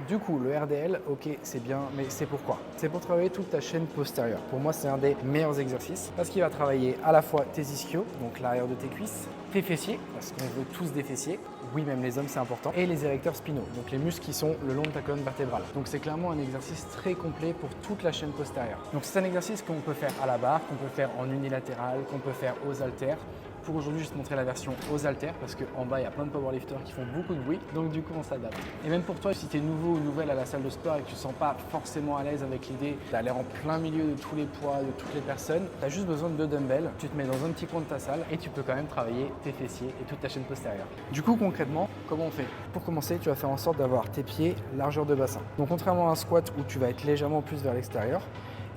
Du coup, le RDL, ok, c'est bien, mais c'est pourquoi? C'est pour travailler toute ta chaîne postérieure. Pour moi, c'est un des meilleurs exercices parce qu'il va travailler à la fois tes ischios, donc l'arrière de tes cuisses, tes fessiers, parce qu'on veut tous des fessiers. Oui, même les hommes, c'est important. Et les érecteurs spinaux, donc les muscles qui sont le long de ta colonne vertébrale. Donc c'est clairement un exercice très complet pour toute la chaîne postérieure. Donc c'est un exercice qu'on peut faire à la barre, qu'on peut faire en unilatéral, qu'on peut faire aux haltères. Pour aujourd'hui, je vais te montrer la version aux haltères parce qu'en bas, il y a plein de powerlifters qui font beaucoup de bruit. Donc du coup, on s'adapte. Et même pour toi, si tu es nouveau ou nouvelle à la salle de sport et que tu ne te sens pas forcément à l'aise avec l'idée d'aller en plein milieu de tous les poids, de toutes les personnes, tu as juste besoin de 2 dumbbells. Tu te mets dans un petit coin de ta salle et tu peux quand même travailler tes fessiers et toute ta chaîne postérieure. Du coup, concrètement, comment on fait? Pour commencer, tu vas faire en sorte d'avoir tes pieds largeur de bassin. Donc contrairement à un squat où tu vas être légèrement plus vers l'extérieur,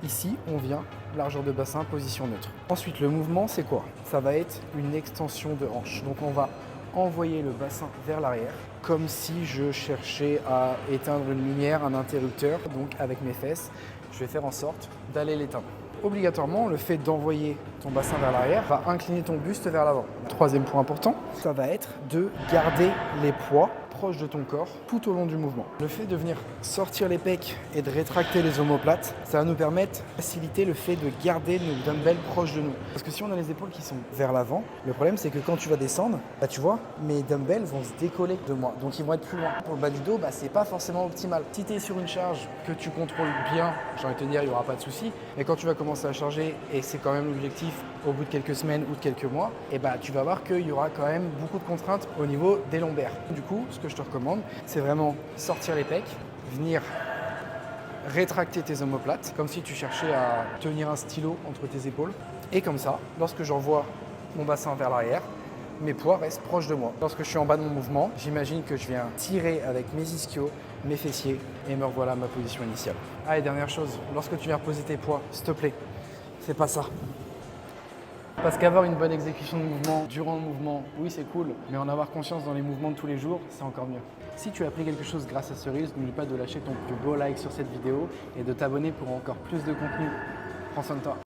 ici, on vient largeur de bassin, position neutre. Ensuite, le mouvement, c'est quoi? Ça va être une extension de hanche. Donc, on va envoyer le bassin vers l'arrière, comme si je cherchais à éteindre une lumière, un interrupteur. Donc, avec mes fesses, je vais faire en sorte d'aller l'éteindre. Obligatoirement, le fait d'envoyer ton bassin vers l'arrière va incliner ton buste vers l'avant. Troisième point important, ça va être de garder les poids proche de ton corps tout au long du mouvement. Le fait de venir sortir les pecs et de rétracter les omoplates, ça va nous permettre de faciliter le fait de garder nos dumbbells proches de nous. Parce que si on a les épaules qui sont vers l'avant, le problème c'est que quand tu vas descendre, tu vois, mes dumbbells vont se décoller de moi, donc ils vont être plus loin. Pour le bas du dos, c'est pas forcément optimal. Si tu es sur une charge que tu contrôles bien, j'ai envie de te dire, il n'y aura pas de souci, mais quand tu vas commencer à charger, et c'est quand même l'objectif au bout de quelques semaines ou de quelques mois, tu vas voir qu'il y aura quand même beaucoup de contraintes au niveau des lombaires. Du coup, ce que je te recommande, c'est vraiment sortir les pecs, venir rétracter tes omoplates, comme si tu cherchais à tenir un stylo entre tes épaules. Et comme ça, lorsque j'envoie mon bassin vers l'arrière, mes poids restent proches de moi. Lorsque je suis en bas de mon mouvement, j'imagine que je viens tirer avec mes ischios, mes fessiers, et me revoilà à ma position initiale. Ah, et dernière chose, lorsque tu viens reposer tes poids, s'il te plaît, fais pas ça. Parce qu'avoir une bonne exécution de mouvement durant le mouvement, oui c'est cool, mais en avoir conscience dans les mouvements de tous les jours, c'est encore mieux. Si tu as appris quelque chose grâce à ce Reels, n'oublie pas de lâcher ton plus beau like sur cette vidéo et de t'abonner pour encore plus de contenu. Prends soin de toi.